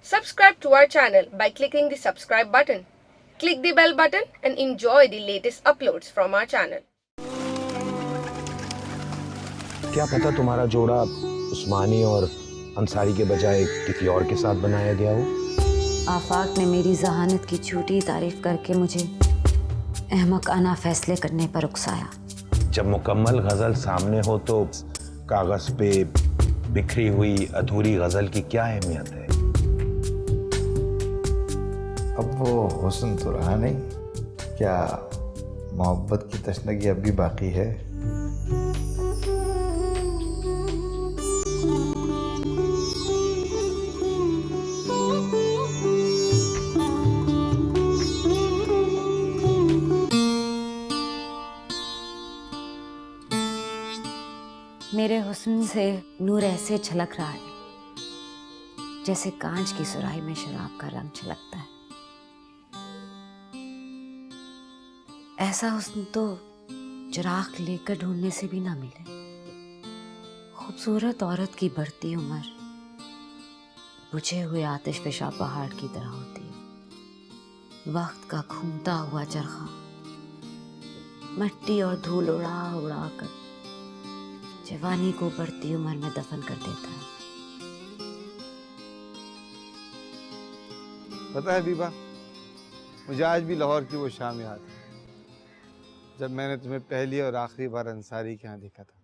Subscribe to our channel by clicking the subscribe button. Click the bell button and enjoy the latest uploads from our channel. क्या पता तुम्हारा जोड़ा उस्मानी और अंसारी के बजाय किसी और के साथ बनाया गया हो। आफाक ने मेरी जहानत की झूठी तारीफ करके मुझे अहमकाना फैसले करने पर उकसाया। जब मुकम्मल गजल सामने हो तो कागज पे बिखरी हुई अधूरी गजल की क्या अहमियत है। अब वो हुस्न तो रहा नहीं, क्या मोहब्बत की तशनगी अब भी बाकी है? मेरे हुस्न से नूर ऐसे छलक रहा है जैसे कांच की सुराही में शराब का रंग छलकता है। ऐसा हुस्न तो चिराग लेकर ढूंढने से भी ना मिले। खूबसूरत औरत की बढ़ती उम्र बुझे हुए आतिशफशा पहाड़ की तरह होती है। वक्त का घूमता हुआ चरखा मट्टी और धूल उड़ा उड़ा कर जवानी को बढ़ती उम्र में दफन कर देता है। पता है बीबा, मुझे आज भी लाहौर की वो शाम याद है जब मैंने तुम्हें पहली और आखिरी बार अंसारी के यहाँ देखा था।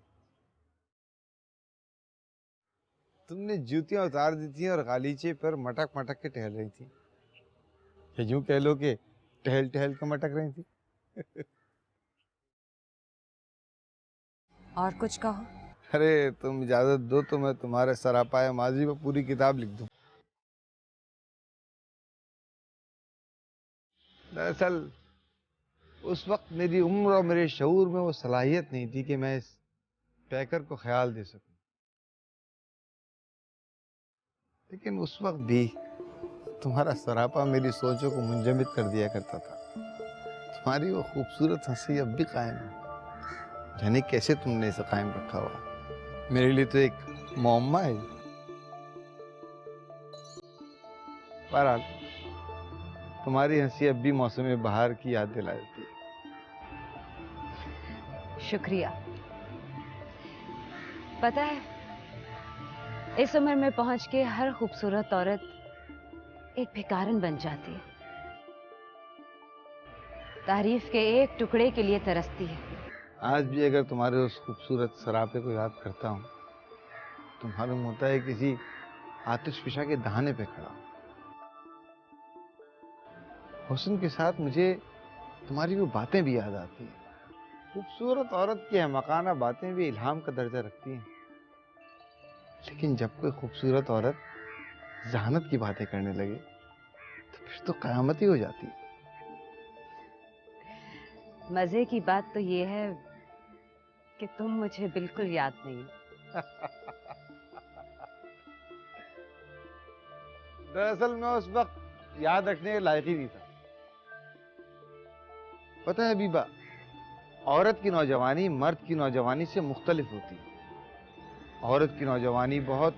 तुमने जूतियां उतार दी थी और गालीचे पर मटक मटक के टहल रही थी, या यूं कह लो कि टहल टहल के मटक रही थी। और कुछ कहो। अरे तुम इजाजत दो तो मैं तुम्हारे सरापाए माजी पर पूरी किताब लिख दूं। दरअसल उस वक्त मेरी उम्र और मेरे शऊर में वो सलाहियत नहीं थी कि मैं इस पैकर को ख्याल दे सकूं, लेकिन उस वक्त भी तुम्हारा सरापा मेरी सोचों को मुंजमद कर दिया करता था। तुम्हारी वो खूबसूरत हंसी अब भी कायम है, जाने कैसे तुमने इसे कायम रखा हुआ। मेरे लिए तो एक मुअम्मा है। बहरहाल तुम्हारी हंसी अब भी मौसम बहार की याद दिला देती है। शुक्रिया। पता है, इस उम्र में पहुंच के हर खूबसूरत औरत एक भिखारन बन जाती है, तारीफ के एक टुकड़े के लिए तरसती है। आज भी अगर तुम्हारे उस खूबसूरत सरापे को याद करता हूँ तो मालूम होता है किसी आतिशफशा के दहाने पे खड़ा हूं। हुस्न के साथ मुझे तुम्हारी वो बातें भी याद आती हैं। खूबसूरत औरत की अहमकाना बातें भी इल्हाम का दर्जा रखती हैं, लेकिन जब कोई खूबसूरत औरत जहानत की बातें करने लगे तो फिर तो कयामत ही हो जाती है। मजे की बात तो ये है कि तुम मुझे बिल्कुल याद नहीं हो। दरअसल मैं उस वक्त याद रखने के लायक ही नहीं था। पता है बीबा, औरत की नौजवानी मर्द की नौजवानी से मुख्तलिफ होती है। औरत की नौजवानी बहुत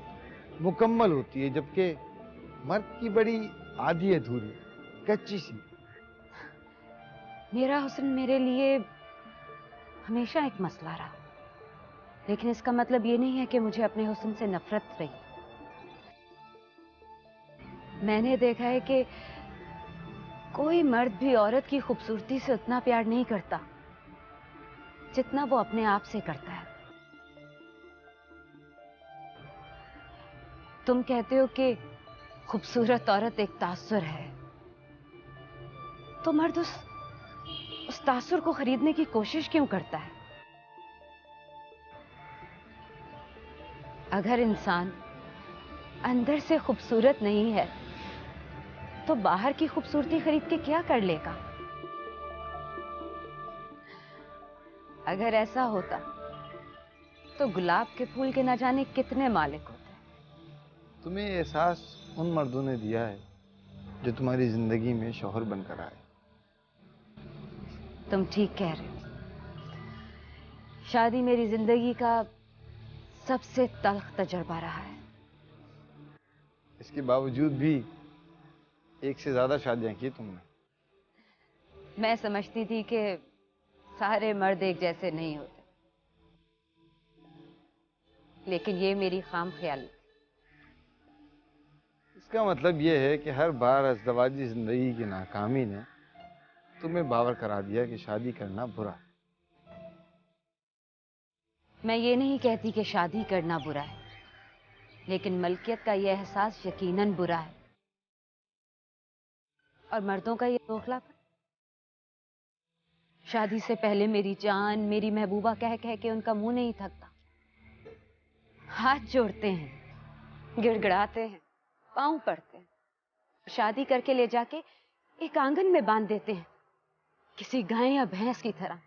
मुकम्मल होती है, जबकि मर्द की बड़ी आधी अधूरी, कच्ची सी। मेरा हुस्न मेरे लिए हमेशा एक मसला रहा, लेकिन इसका मतलब ये नहीं है कि मुझे अपने हुस्न से नफरत रही। मैंने देखा है कि कोई मर्द भी औरत की खूबसूरती से उतना प्यार नहीं करता जितना वो अपने आप से करता है। तुम कहते हो कि खूबसूरत औरत एक तासुर है, तो मर्द उस तासुर को खरीदने की कोशिश क्यों करता है? अगर इंसान अंदर से खूबसूरत नहीं है तो बाहर की खूबसूरती खरीद के क्या कर लेगा? अगर ऐसा होता तो गुलाब के फूल के न जाने कितने मालिक होते। तुम्हें एहसास उन मर्दों ने दिया है जो तुम्हारी जिंदगी में शौहर बनकर आए। तुम ठीक कह रहे हो। शादी मेरी जिंदगी का सबसे तल्ख तजुर्बा रहा है। इसके बावजूद भी एक से ज्यादा शादियां की तुमने। मैं समझती थी कि सारे मर्द एक जैसे नहीं होते, लेकिन ये मेरी खाम ख्याली थी। इसका मतलब यह है कि हर बार अज़दवाजी जिंदगी की नाकामी ने तुम्हें बावर करा दिया कि शादी करना बुरा है। मैं ये नहीं कहती कि शादी करना बुरा है, लेकिन मलकियत का यह एहसास यकीनन बुरा है। और मर्दों का ये दोखलापन, शादी से पहले मेरी जान, मेरी महबूबा कह कह के उनका मुंह नहीं थकता। हाथ जोड़ते हैं, गिड़गिड़ाते हैं, पांव पड़ते हैं, शादी करके ले जाके एक आंगन में बांध देते हैं, किसी गाय या भैंस की तरह।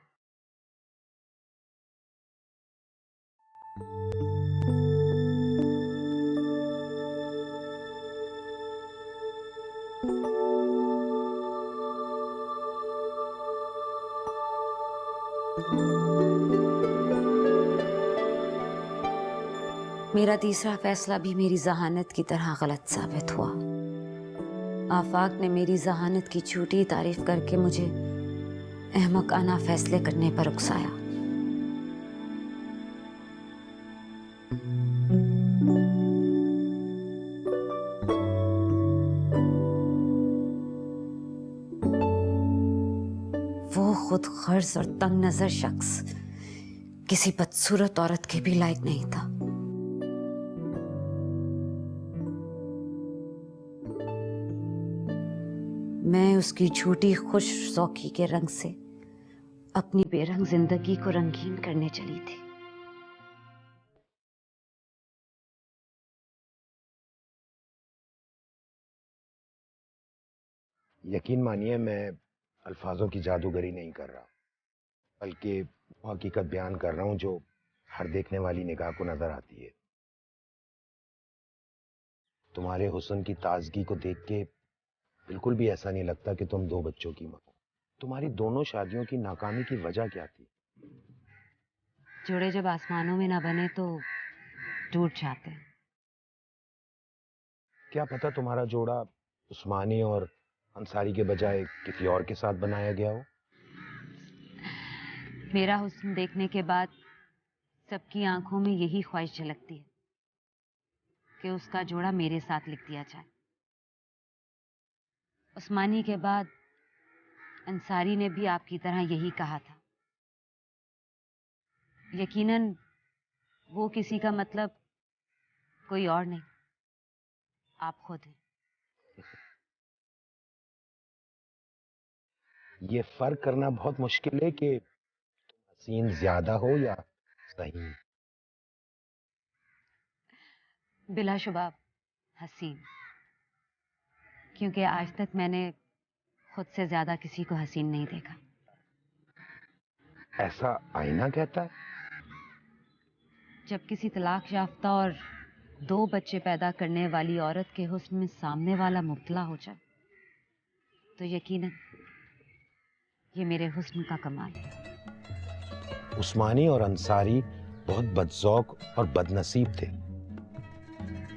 मेरा तीसरा फैसला भी मेरी जहानत की तरह गलत साबित हुआ। आफाक ने मेरी जहानत की झूठी तारीफ करके मुझे अहमकाना फैसले करने पर उकसाया। वो खुद गर्ज और तंग नजर शख्स किसी बदसूरत औरत के भी लायक नहीं था। मैं उसकी झूठी खुश शौकी के रंग से अपनी बेरंग जिंदगी को रंगीन करने चली थी। यकीन मानिए, मैं अल्फाजों की जादूगरी नहीं कर रहा, बल्कि वो हकीकत बयान कर रहा हूं जो हर देखने वाली निगाह को नजर आती है। तुम्हारे हुस्न की ताजगी को देख के बिल्कुल भी ऐसा नहीं लगता कि तुम दो बच्चों की मां हो। तुम्हारी दोनों शादियों की नाकामी की वजह क्या थी? जोड़े जब आसमानों में ना बने तो टूट जाते हैं। क्या पता तुम्हारा जोड़ा उस्मानी और अंसारी के बजाय किसी और के साथ बनाया गया हो। मेरा हुस्न देखने के बाद सबकी आंखों में यही ख्वाहिश झलकती है कि उसका जोड़ा मेरे साथ लिख दिया जाए। उस्मानी के बाद अंसारी ने भी आपकी तरह यही कहा था। यकीनन वो किसी का मतलब कोई और नहीं, आप खुद हैं। ये फर्क करना बहुत मुश्किल है कि हसीन ज्यादा हो या सही। बिलाशुबा हसीन, क्योंकि आज तक मैंने खुद से ज्यादा किसी को हसीन नहीं देखा। ऐसा आईना कहता है। जब किसी तलाक याफ्ता और 2 बच्चे पैदा करने वाली औरत के हुस्न में सामने वाला मुब्तला हो जाए तो यकीनन ये मेरे हुस्न का कमाल है। उस्मानी और अंसारी बहुत बदजौक और बदनसीब थे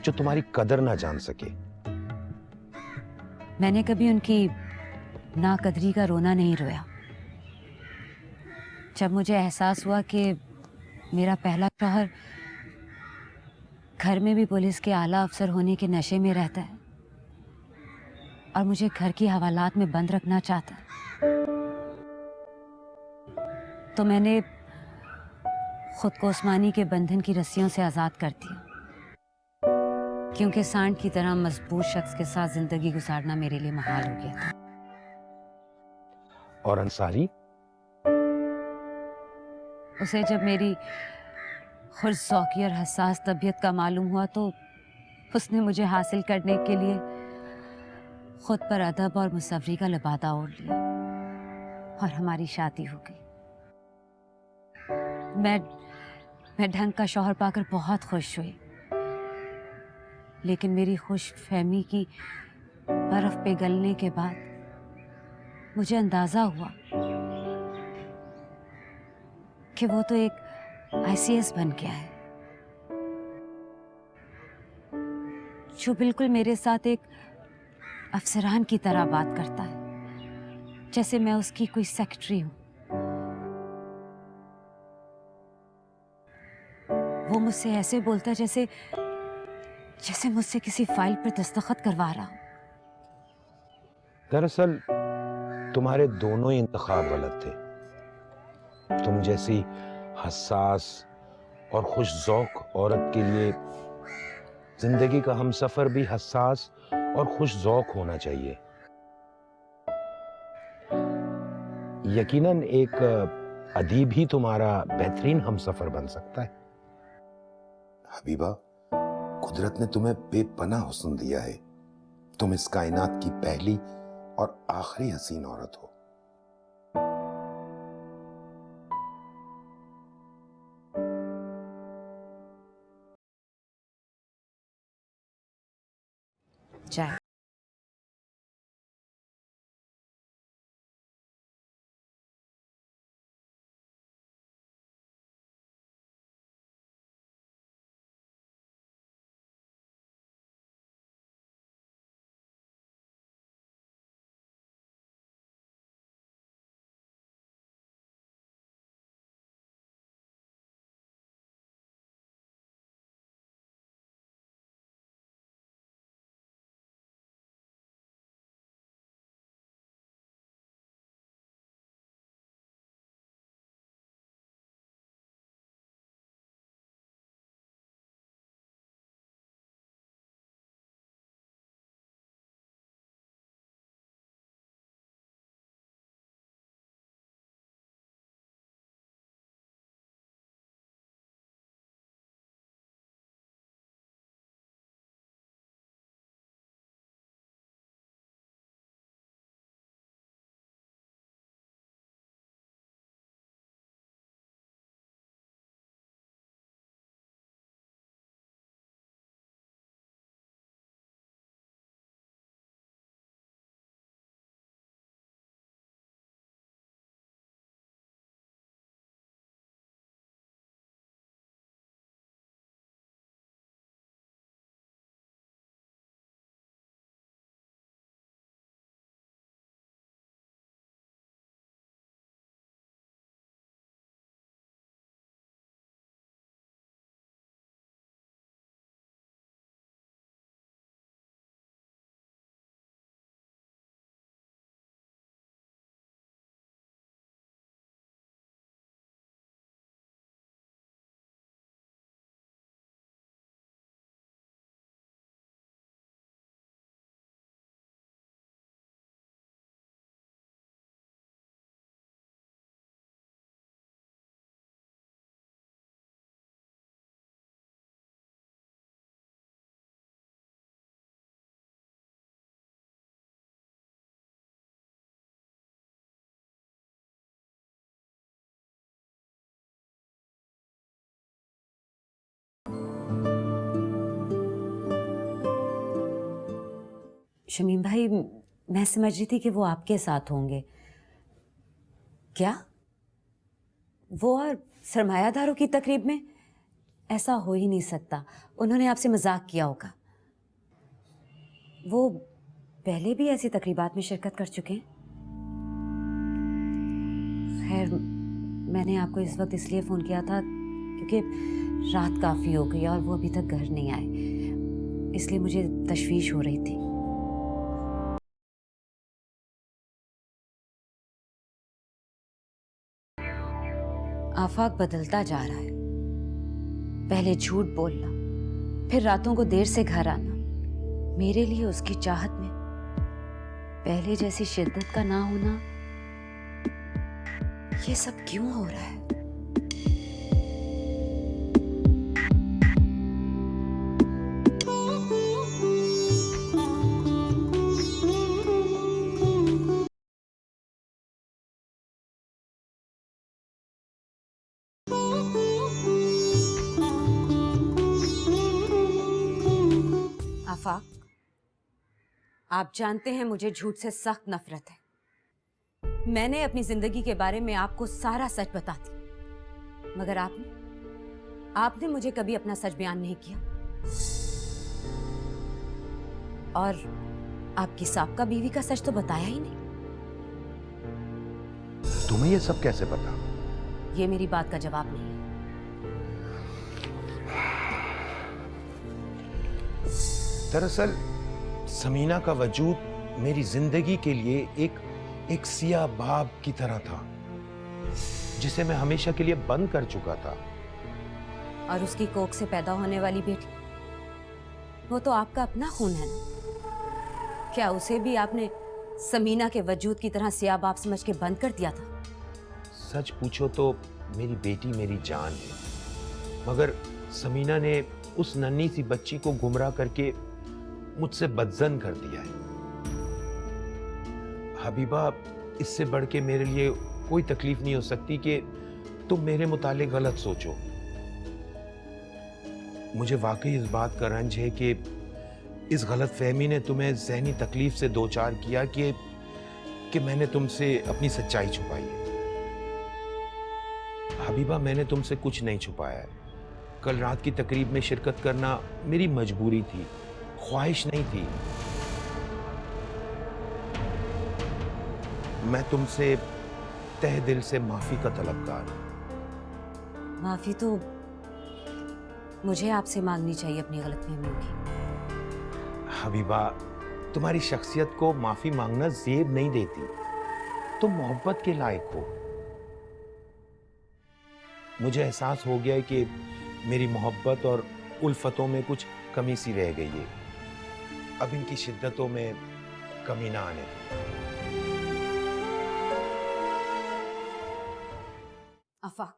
जो तुम्हारी कदर ना जान सके। मैंने कभी उनकी नाकदरी का रोना नहीं रोया। जब मुझे एहसास हुआ कि मेरा पहला शौहर घर में भी पुलिस के आला अफसर होने के नशे में रहता है और मुझे घर की हवालात में बंद रखना चाहता है, तो मैंने खुद को उस्मानी के बंधन की रस्सियों से आजाद कर दिया, क्योंकि सांड की तरह मजबूत शख्स के साथ जिंदगी गुजारना मेरे लिए महाल हो गया था। और अंसारी? उसे जब मेरी खुशौकी और हसास तबीयत का मालूम हुआ तो उसने मुझे हासिल करने के लिए खुद पर अदब और मुसव्वरी का लिबादा ओढ़ लिया और हमारी शादी हो गई। मैं ढंग का शौहर पाकर बहुत खुश हुई, लेकिन मेरी खुश फहमी की बर्फ पिघलने के बाद मुझे अंदाजा हुआ कि वो तो एक ICS बन गया है। जो बिल्कुल मेरे साथ एक अफसरान की तरह बात करता है, जैसे मैं उसकी कोई सेक्रेटरी हूं। वो मुझसे ऐसे बोलता है जैसे जैसे मुझसे किसी फाइल पर दस्तखत करवा रहा हूं। दरअसल तुम्हारे दोनों ही इंतखाब गलत थे। तुम जैसी हसास और खुश ज़ौक़ औरत के लिए जिंदगी का हमसफर भी हसास और खुश ज़ौक़ होना चाहिए। यकीनन एक अदीब ही तुम्हारा बेहतरीन हमसफर बन सकता है। हबीबा, कुदरत ने तुम्हें बेपनाह हुस्न दिया है। तुम इस कायनात की पहली और आखिरी हसीन औरत हो। चाय। शमीम भाई, मैं समझ रही थी कि वो आपके साथ होंगे। क्या? वो और सरमायादारों की तकरीब में? ऐसा हो ही नहीं सकता। उन्होंने आपसे मजाक किया होगा। वो पहले भी ऐसी तकरीबात में शिरकत कर चुके हैं। खैर, मैंने आपको इस वक्त इसलिए फ़ोन किया था क्योंकि रात काफ़ी हो गई और वो अभी तक घर नहीं आए, इसलिए मुझे तशवीश हो रही थी। आफाक बदलता जा रहा है। पहले झूठ बोलना, फिर रातों को देर से घर आना। मेरे लिए उसकी चाहत में पहले जैसी शिद्दत का ना होना, ये सब क्यों हो रहा है? आफाक, आप जानते हैं मुझे झूठ से सख्त नफरत है। मैंने अपनी जिंदगी के बारे में आपको सारा सच बता दी, मगर आपने मुझे कभी अपना सच बयान नहीं किया। और आपकी साबका बीवी का सच तो बताया ही नहीं। तुम्हें ये सब कैसे पता? ये मेरी बात का जवाब नहीं है। दरअसल समीना का वजूद मेरी जिंदगी के लिए एक सियाह बाब की तरह था, जिसे मैं हमेशा के लिए बंद कर चुका था। और उसकी कोख से पैदा होने वाली बेटी, वो तो आपका अपना खून है ना? क्या उसे भी आपने समीना के वजूद की तरह सियाह बाप समझ के बंद कर दिया था? सच पूछो तो मेरी बेटी मेरी जान है, मगर समीना ने उस नन्ही सी बच्ची को गुमराह करके मुझसे बदजन कर दिया है। हबीबा, इससे बढ़ के मेरे लिए कोई तकलीफ नहीं हो सकती कि तुम मेरे मुतालिक गलत सोचो। मुझे वाकई इस बात का रंज है कि इस गलत फहमी ने तुम्हें ज़हनी तकलीफ से दो चार किया कि मैंने तुमसे अपनी सच्चाई छुपाई है। हबीबा, मैंने तुमसे कुछ नहीं छुपाया है। कल रात की तकरीब में शिरकत करना मेरी मजबूरी थी, ख्वाहिश नहीं थी। मैं तुमसे तहे दिल से माफी का तलबगार हूं। माफी तो मुझे आपसे मांगनी चाहिए अपनी गलतफहमियों की। हबीबा, तुम्हारी शख्सियत को माफी मांगना जेब नहीं देती। तुम मोहब्बत के लायक हो। मुझे एहसास हो गया है कि मेरी मोहब्बत और उल्फतों में कुछ कमी सी रह गई है। अब इनकी शिद्दतों में कमी ना आने दो। आफाक,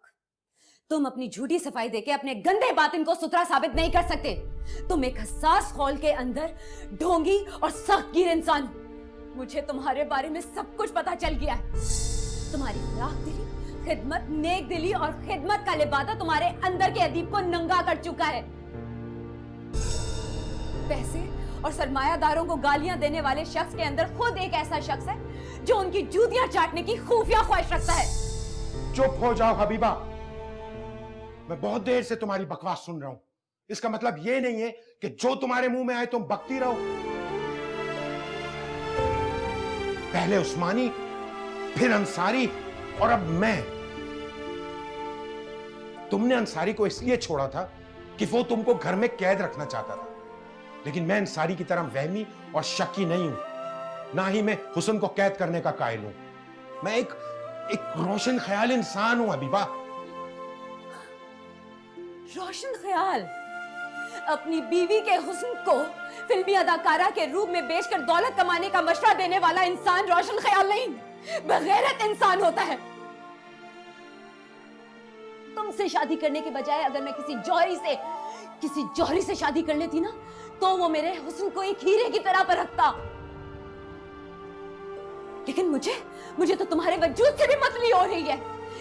तुम अपनी झूठी सफाई देके अपने गंदे बातिन को सुथरा साबित नहीं कर सकते। तुम एक हसास खौल के अंदर ढोंगी और सख्तगीर इंसान हो। मुझे तुम्हारे बारे में सब कुछ पता चल गया है। तुम्हारी राख दिली, खिदमत, नेक दिली और खिदमत का लिबादा तुम्हारे अंदर के अदीब को नंगा कर चुका है। पैसे और सरमायादारों को गालियां देने वाले शख्स के अंदर खुद एक ऐसा शख्स है जो उनकी जूतियां चाटने की खुफिया ख्वाहिश रखता है। चुप हो जाओ हबीबा। मैं बहुत देर से तुम्हारी बकवास सुन रहा हूं। इसका मतलब यह नहीं है कि जो तुम्हारे मुंह में आए तुम बकती रहो। पहले उस्मानी, फिर अंसारी और अब मैं। तुमने अंसारी को इसलिए छोड़ा था कि वो तुमको घर में कैद रखना चाहता था, लेकिन मैं अंसारी की तरह वहमी और शक्की नहीं हूं। ना ही मैं हुस्न को कैद करने का कायल हूं। मैं एक रोशन ख्याल इंसान हूं हबीबा। रोशन ख्याल? अपनी बीवी के हुस्न को फिल्मी अदाकारा के रूप में बेचकर दौलत कमाने का मशवरा देने वाला इंसान रोशन ख्याल नहीं, बगैरत इंसान होता है। तुमसे शादी करने के बजाय अगर मैं किसी जौहरी से शादी कर लेती ना, तो वो मेरे हुस्न को एक हीरे की तरह परखता। लेकिन मुझे तो तुम्हारे वजूद से भी मतली हो रही है।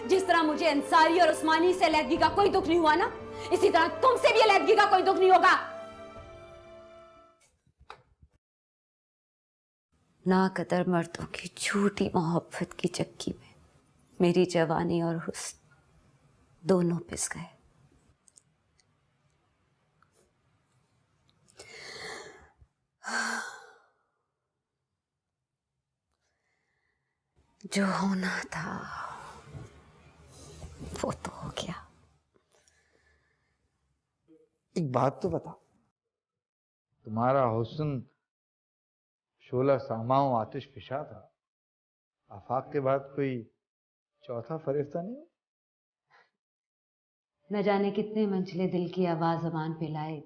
जिस तरह मुझे अंसारी और उस्मानी से अलहदगी का कोई दुख नहीं हुआ ना, इसी तरह तुमसे भी अलहदगी का कोई दुख नहीं होगा। नाकदर मर्दों की झूठी मोहब्बत की चक्की में मेरी जवानी और हुस्न दोनों पिस गए। जो होना था वो तो हो गया। एक बात तो बता, तुम्हारा हुस्न शोला सामाओ आतिश फिशा था। आफाक के बाद कोई चौथा फरिश्ता नहीं? न जाने कितने मंचले दिल की आवाज जबान पे लाए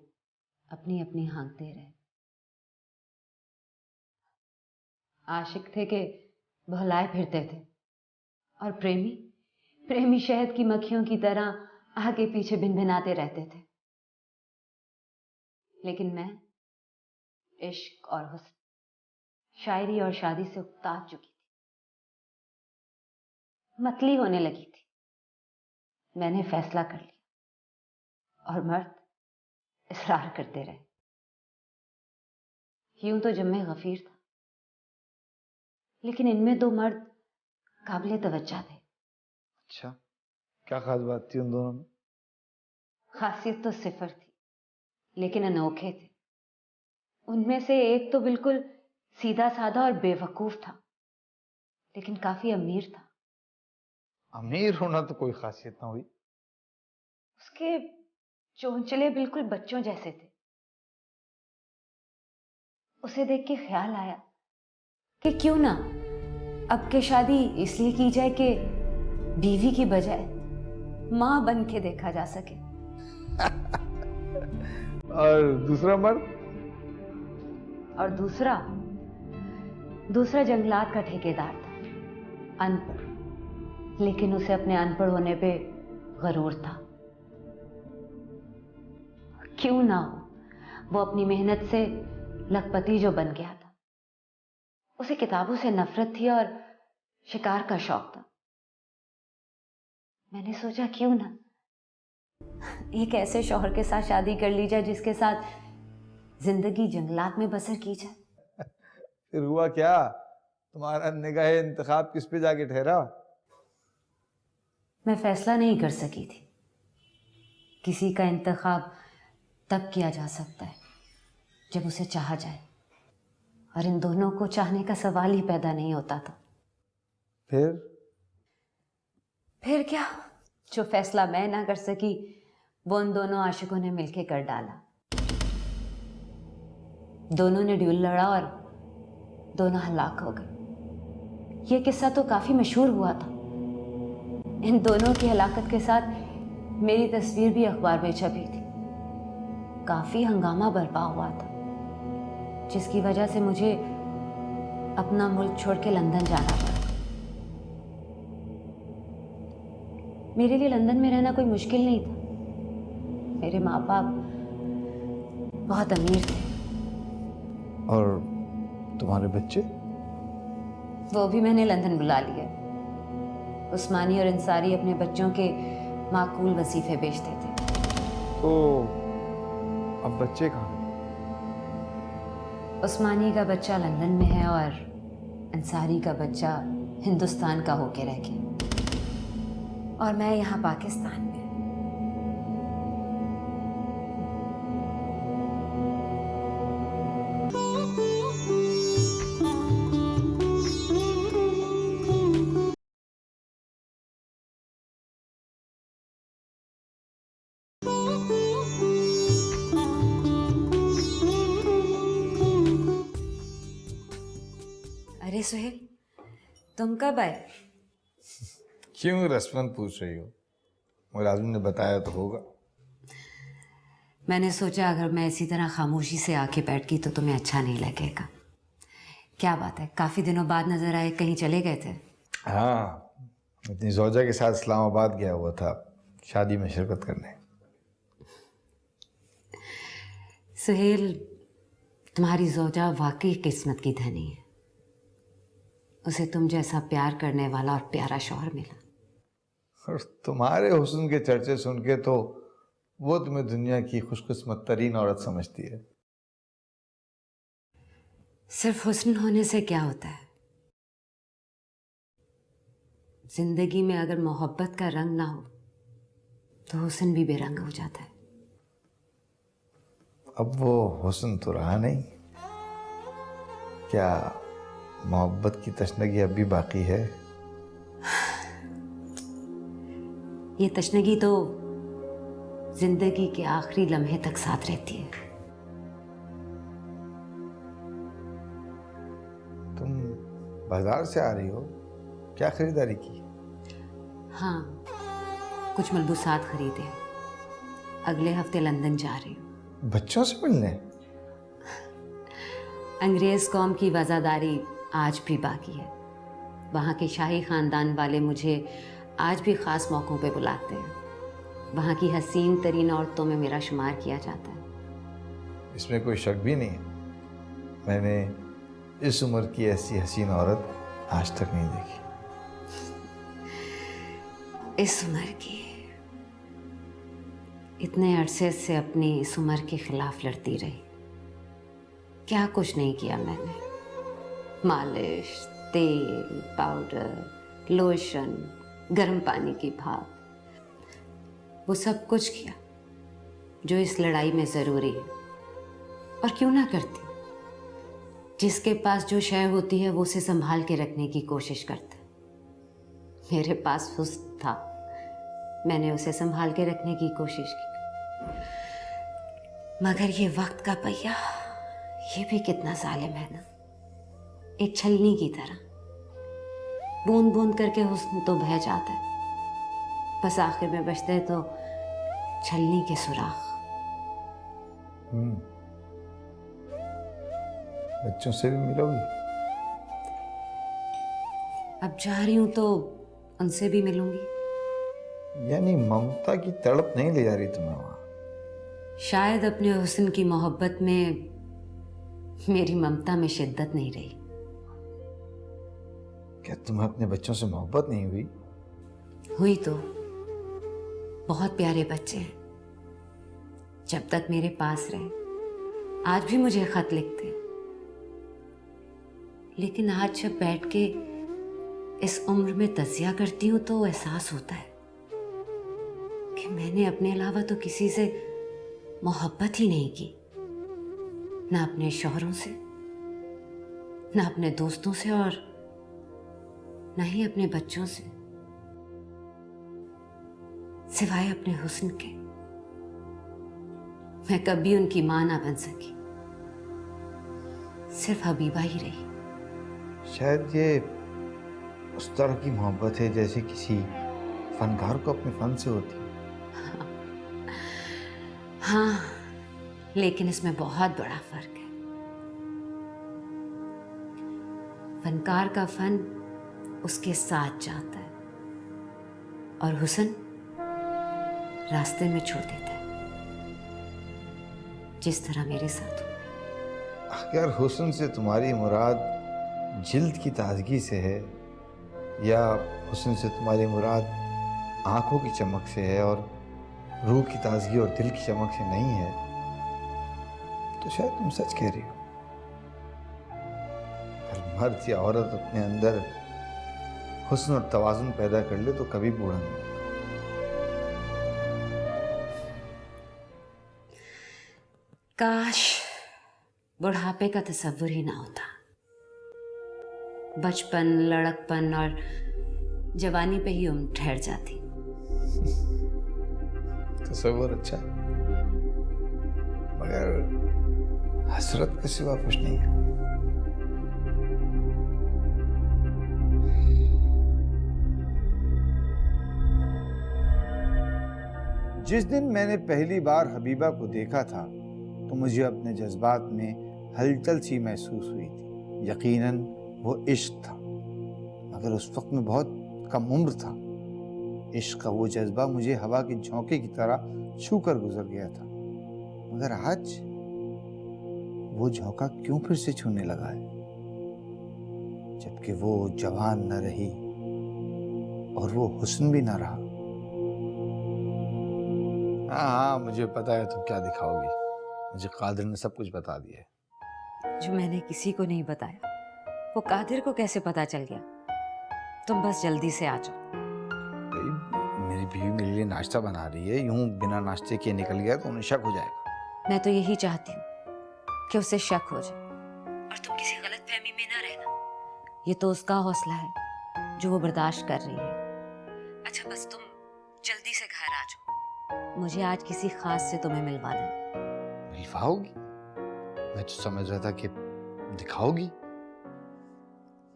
अपनी अपनी हाँकते रहे। आशिक थे कि बहलाए फिरते थे, और प्रेमी शहद की मक्खियों की तरह आगे पीछे भिनभिनाते रहते थे। लेकिन मैं इश्क और हुस्न, शायरी और शादी से उकता चुकी थी, मतली होने लगी थी। मैंने फैसला कर लिया और मर्द इसरार करते रहे। यूं तो जम्मे गफीर था, लेकिन इनमें दो मर्द काबिले तवज्जा थे। अच्छा, क्या खास बात थी उन दोनों में? खासियत तो सिफर थी, लेकिन अनोखे थे। उनमें से एक तो बिल्कुल सीधा साधा और बेवकूफ था, लेकिन काफी अमीर था। अमीर होना तो कोई खासियत ना हुई। उसके चोंचले बिल्कुल बच्चों जैसे थे। उसे देख के ख्याल आया कि क्यों ना अब के शादी इसलिए की जाए कि बीवी की बजाय मां बन के देखा जा सके। और दूसरा मर्द? और दूसरा जंगलात का ठेकेदार था, अनपढ़, लेकिन उसे अपने अनपढ़ होने पे गरूर था। क्यों ना हो, वो अपनी मेहनत से लखपति जो बन गया था। उसे किताबों से नफरत थी और शिकार का शौक था। मैंने सोचा क्यों ना एक ऐसे शौहर के साथ शादी कर ली जाए जिसके साथ जिंदगी जंगलात में बसर की जाए। फिर हुआ क्या? तुम्हारा निगाह इंतखाब किस पे जाके ठहरा? मैं फैसला नहीं कर सकी थी। किसी का इंतखाब तब किया जा सकता है जब उसे चाहा जाए, और इन दोनों को चाहने का सवाल ही पैदा नहीं होता था। फिर क्या? जो फैसला मैं ना कर सकी वो उन दोनों आशिकों ने मिलकर कर डाला। दोनों ने ड्यूल लड़ा और दोनों हलाक हो गए। ये किस्सा तो काफी मशहूर हुआ था। इन दोनों की हलाकत के साथ मेरी तस्वीर भी अखबार में छपी थी। काफी हंगामा बरपा हुआ था, जिसकी वजह से मुझे अपना मुल्क छोड़ के लंदन जाना पड़ा। मेरे लिए लंदन में रहना कोई मुश्किल नहीं था। मेरे माँ बाप बहुत अमीर थे। और तुम्हारे बच्चे? वो भी मैंने लंदन बुला लिए। उस्मानी और अंसारी अपने बच्चों के माकूल वजीफे बेचते थे। तो अब बच्चे कहाँ हैं? उस्मानी का बच्चा लंदन में है और अंसारी का बच्चा हिंदुस्तान का होके रह गया, और मैं यहाँ पाकिस्तान में। अरे सुहेल, तुम कब आए? क्यों रस्मन पूछ रही हो? मुलाजिम ने बताया तो होगा। मैंने सोचा अगर मैं इसी तरह खामोशी से आके बैठ गई तो तुम्हें अच्छा नहीं लगेगा। क्या बात है, काफी दिनों बाद नजर आए, कहीं चले गए थे? हाँ, अपनी जोजा के साथ इस्लामाबाद गया हुआ था शादी में शिरकत करने। सुहेल, तुम्हारी जोजा वाकई किस्मत की धनी है। उसे तुम जैसा प्यार करने वाला और प्यारा शौहर मिला। और तुम्हारे हुस्न के चर्चे सुन के तो वो तुम्हें दुनिया की खुशकिस्मत तरीन औरत समझती है। सिर्फ हुस्न होने से क्या होता है? जिंदगी में अगर मोहब्बत का रंग ना हो तो हुस्न भी बेरंग हो जाता है। अब वो हुस्न तो रहा नहीं। क्या मोहब्बत की तशनगी अब भी बाकी है? ये तशनगी तो जिंदगी के आखिरी लम्हे तक साथ रहती है। तुम बाजार से आ रही हो, क्या खरीदारी की? हाँ, कुछ मलबूसात खरीदे। अगले हफ्ते लंदन जा रही हूँ। बच्चों से मिलने? अंग्रेज कौम की वज़ादारी आज भी बाकी है। वहाँ के शाही ख़ानदान वाले मुझे आज भी ख़ास मौक़ों पे बुलाते हैं। वहाँ की हसीन तरीन औरतों में मेरा शुमार किया जाता है। इसमें कोई शक भी नहीं है। मैंने इस उम्र की ऐसी हसीन औरत आज तक नहीं देखी। इस उम्र की? इतने अरसे से अपनी इस उम्र के खिलाफ लड़ती रही। क्या कुछ नहीं किया मैंने। मालिश, तेल, पाउडर, लोशन, गर्म पानी की भाप, वो सब कुछ किया जो इस लड़ाई में ज़रूरी है। और क्यों ना करती। जिसके पास जो शय होती है वो उसे संभाल के रखने की कोशिश करता है। मेरे पास हुस्न था, मैंने उसे संभाल के रखने की कोशिश की, मगर ये वक्त का पहिया, ये भी कितना जालिम है ना। एक छलनी की तरह बूंद बूंद करके हुस्न तो बह जाता है, बस आखिर में बचते तो छलनी के सुराख। बच्चों से भी मिलोगी? अब जा रही हूं तो उनसे भी मिलूंगी। यानी ममता की तड़प नहीं ले जा रही तुम्हें वहां? शायद अपने हुस्न की मोहब्बत में मेरी ममता में शिद्दत नहीं रही। क्या तुम्हें अपने बच्चों से मोहब्बत नहीं हुई? हुई तो, बहुत प्यारे बच्चे हैं। जब तक मेरे पास रहे, आज भी मुझे खत लिखते हैं। लेकिन आज जब बैठ के इस उम्र में तजिया करती हूं तो एहसास होता है कि मैंने अपने अलावा तो किसी से मोहब्बत ही नहीं की, ना अपने शौहरों से, ना अपने दोस्तों से, और ना ही अपने बच्चों से, सिवाय अपने हुस्न के। मैं कभी उनकी मां ना बन सकी, सिर्फ हबीबा ही रही। शायद ये उस तरह की मोहब्बत है जैसे किसी फनकार को अपने फन से होती है। हाँ, लेकिन इसमें बहुत बड़ा फर्क है। फनकार का फन उसके साथ जाता है और हुस्न रास्ते में छोड़ देता है, जिस तरह मेरे साथ हुआ। अगर हुस्न से तुम्हारी मुराद जिल्द की ताजगी से है, या हुस्न से तुम्हारी मुराद आंखों की चमक से है और रूह की ताजगी और दिल की चमक से नहीं है, तो शायद तुम सच कह रही हो। अगर मर्द या औरत अपने अंदर हुस्न और तवाज़ुन पैदा कर ले तो कभी बूढ़ा नहीं होता। काश बुढ़ापे का तस्वुर ही ना होता। बचपन, लड़कपन और जवानी पे ही उम्र ठहर जाती। तस्वुर अच्छा है, मगर हसरत के सिवा कुछ नहीं है। जिस दिन मैंने पहली बार हबीबा को देखा था तो मुझे अपने जज्बात में हलचल सी महसूस हुई थी। यकीनन वो इश्क था, मगर उस वक्त में बहुत कम उम्र था। इश्क का वो जज्बा मुझे हवा के झोंके की तरह छू कर गुजर गया था, मगर आज वो झोंका क्यों फिर से छूने लगा है, जबकि वो जवान न रही और वो हुस्न भी ना रहा। हाँ, मुझे पता है तुम क्या दिखाओगी। मुझे कादिर ने सब कुछ बता दिया है। जो मैंने किसी को नहीं बताया, वो कादिर को कैसे पता चल गया? तुम बस जल्दी से आ जाओ। भाई, मेरी बीवी मेरे लिए नाश्ता बना रही है, यूं बिना नाश्ते के निकल गया तो उन्हें शक हो जाएगा। मैं तो यही चाहती हूँ कि उसे शक हो जाए और तुम किसी गलतफहमी में ना रहना। ये तो उसका हौसला है जो वो बर्दाश्त कर रही है। अच्छा, बस तुम जल्दी से घर आ जाओ। मुझे आज किसी खास से तुम्हें मिलवाना है। मिलवाओगी? मैं तो समझ रहा था कि दिखाओगी।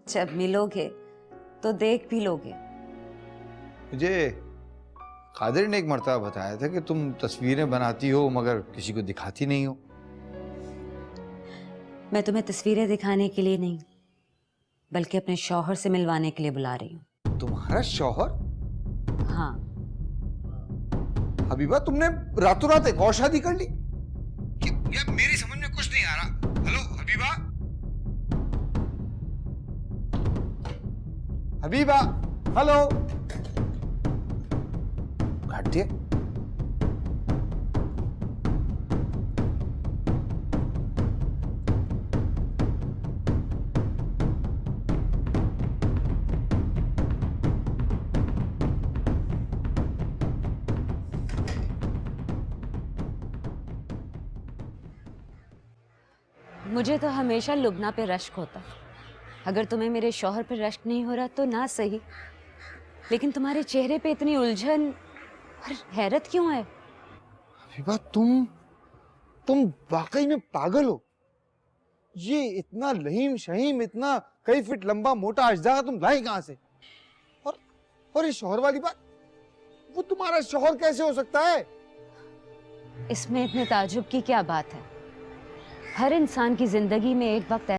जब मिलोगे तो देख भी लोगे। मुझे कादिर ने एक मर्तबा बताया था कि तुम तस्वीरें बनाती हो मगर किसी को दिखाती नहीं हो। मैं तुम्हें तस्वीरें दिखाने के लिए नहीं, बल्कि अपने शौहर से मिलवाने के लिए बुला रही हूँ। तुम्हारा शौहर? हाँ। हबीबा, तुमने रातों रात एक और शादी कर ली? यार, मेरी समझ में कुछ नहीं आ रहा। Hello Habiba, Habiba, hello. काट दिया। मुझे तो हमेशा लुबना पे रश्क होता। अगर तुम्हें मेरे शौहर पे रश्क नहीं हो रहा तो ना सही, लेकिन तुम्हारे चेहरे पे इतनी उलझन और हैरत क्यों है? हबीबा, तुम वाकई में पागल हो। ये इतना लहीम शहीम, इतना कई फीट लंबा मोटा अजदा तुम लाई कहां से? और और ये शौहर वाली बात, वो तुम्हारा शौहर कैसे हो सकता है? इसमें इतने ताजुब की क्या बात है? हर इंसान की जिंदगी में एक वक्त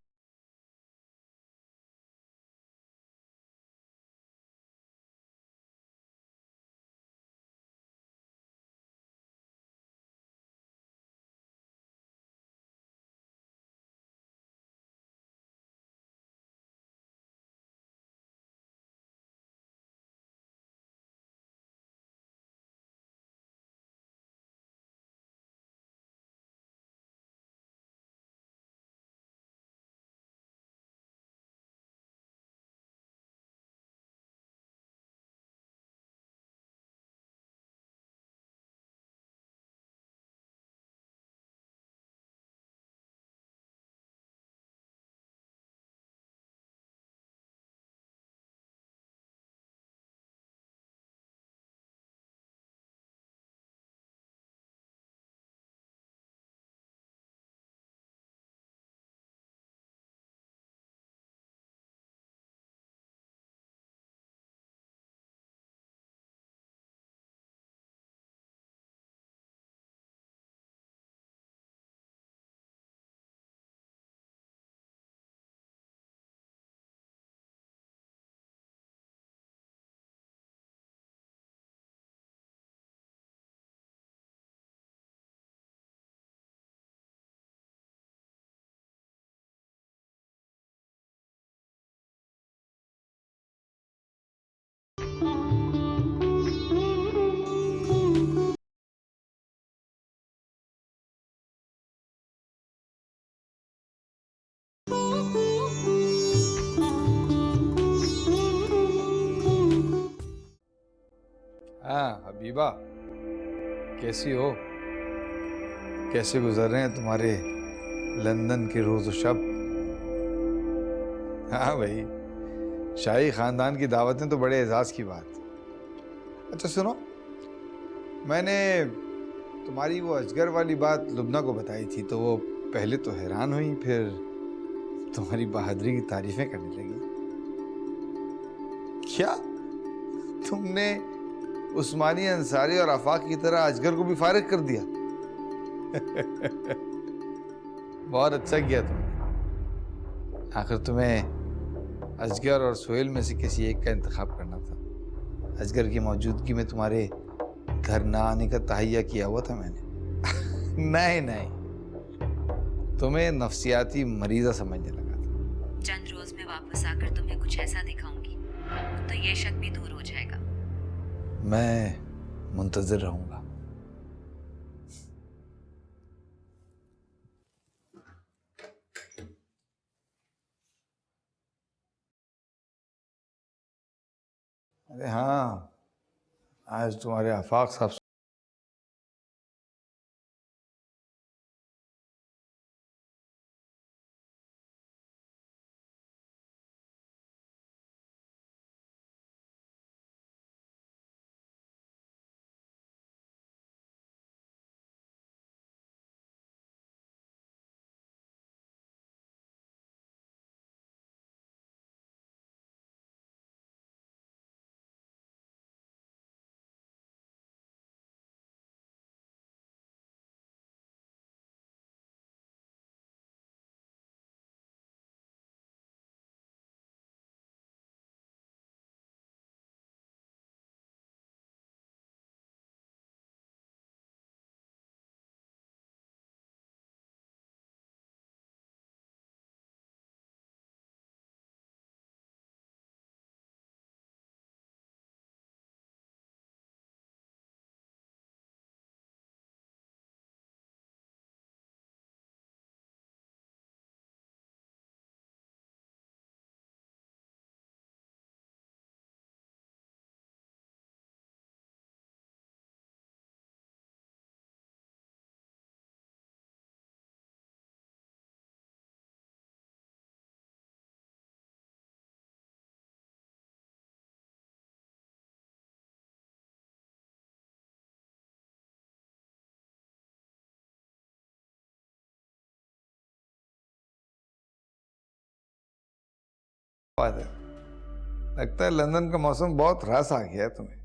हाँ हबीबा, कैसी हो? कैसे गुजर रहे हैं तुम्हारे लंदन के रोज शब? हाँ भाई, शाही खानदान की दावतें तो बड़े एजाज की बात। अच्छा सुनो, मैंने तुम्हारी वो अजगर वाली बात लुबना को बताई थी, तो वो पहले तो हैरान हुई, फिर तुम्हारी बहादुरी की तारीफें करने लगी। क्या तुमने उस्मानी अंसारी और आफाक की तरह अजगर को भी फारिग कर दिया? बहुत अच्छा किया तुमने। आखिर तुम्हें अजगर और सोहेल में से किसी एक का इंतखाब करना था। अजगर की मौजूदगी में तुम्हारे घर ना आने का तहैया किया हुआ था मैंने। नहीं नहीं, तुम्हें नफ्सियाती मरीजा समझने लगा था। चंद रोज में वापस आकर तुम्हें कुछ ऐसा दिखाऊंगी तो ये शक भी दूर हो जाएगा। मैं मुंतजिर रहूंगा। अरे हाँ, आज तुम्हारे आफाक साहब बात है, लगता है लंदन का मौसम बहुत रस आ गया है तुम्हें।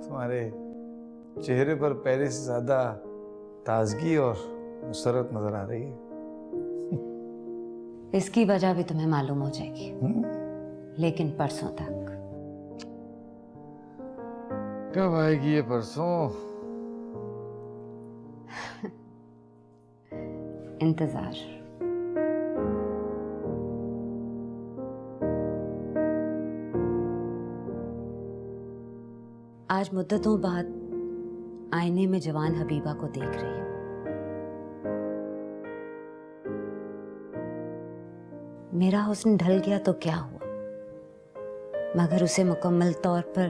तुम्हारे चेहरे पर पहले से ज्यादा ताजगी और मुसरत नजर आ रही है। इसकी वजह भी तुम्हें मालूम हो जाएगी, लेकिन परसों तक। कब आएगी ये परसों? इंतजार। आज मुद्दतों बाद आईने में जवान हबीबा को देख रही हूँ। मेरा हुस्न ढल गया तो क्या हुआ, मगर उसे मुकम्मल तौर पर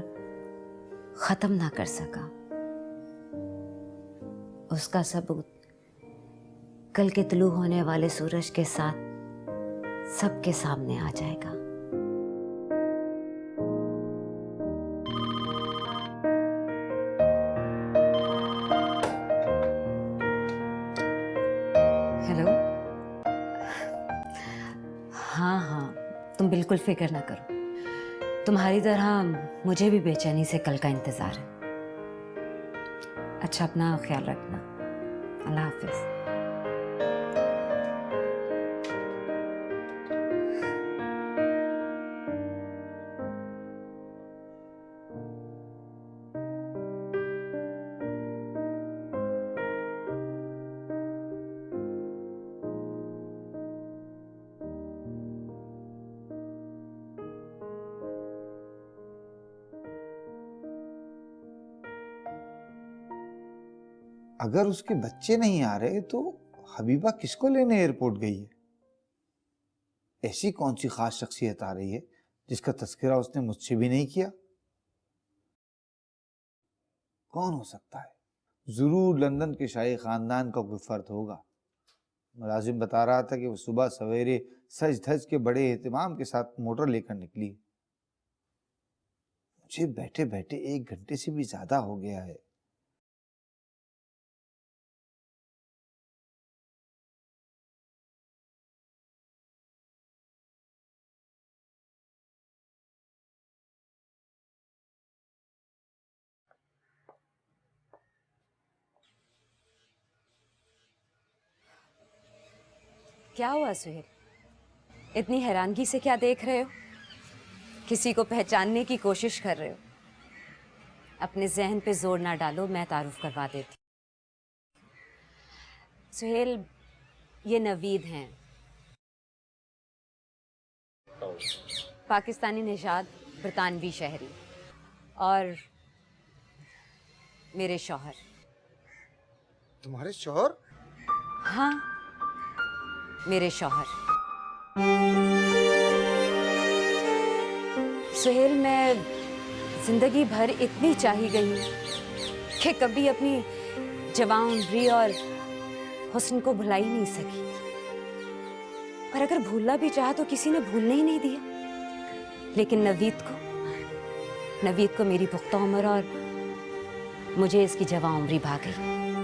खत्म ना कर सका। उसका सबूत कल के तुलू होने वाले सूरज के साथ सबके सामने आ जाएगा। हेलो। हाँ हाँ, तुम बिल्कुल फिक्र ना करो। तुम्हारी तरह मुझे भी बेचैनी से कल का इंतजार है। अच्छा, अपना ख्याल रखना। अल्लाह हाफिज। अगर उसके बच्चे नहीं आ रहे तो हबीबा किसको लेने एयरपोर्ट गई है? ऐसी कौन सी खास शख्सियत आ रही है जिसका तस्करा उसने मुझसे भी नहीं किया? कौन हो सकता है? जरूर लंदन के शाही खानदान का कोई फर्द होगा। मुलाजिम बता रहा था कि वो सुबह सवेरे सज धज के बड़े एहतमाम के साथ मोटर लेकर निकली। मुझे बैठे बैठे 1 घंटे से भी ज्यादा हो गया है। क्या हुआ सुहेल? इतनी हैरानगी से क्या देख रहे हो? किसी को पहचानने की कोशिश कर रहे हो? अपने जहन पे जोर ना डालो, मैं तारुफ करवा देती। सुहेल, ये नवीद हैं, पाकिस्तानी निषाद, बरतानवी शहरी, और मेरे शौहर। तुम्हारे शौहर? हाँ, मेरे शौहर। सुहेल, मैं जिंदगी भर इतनी चाही गई हूँ कि कभी अपनी जवान उम्री और हुस्न को भुला ही नहीं सकी। पर अगर भूलना भी चाहा तो किसी ने भूलने ही नहीं दिया। लेकिन नवीद को मेरी पुख्ता उम्र और मुझे इसकी जवान उम्री भा गई।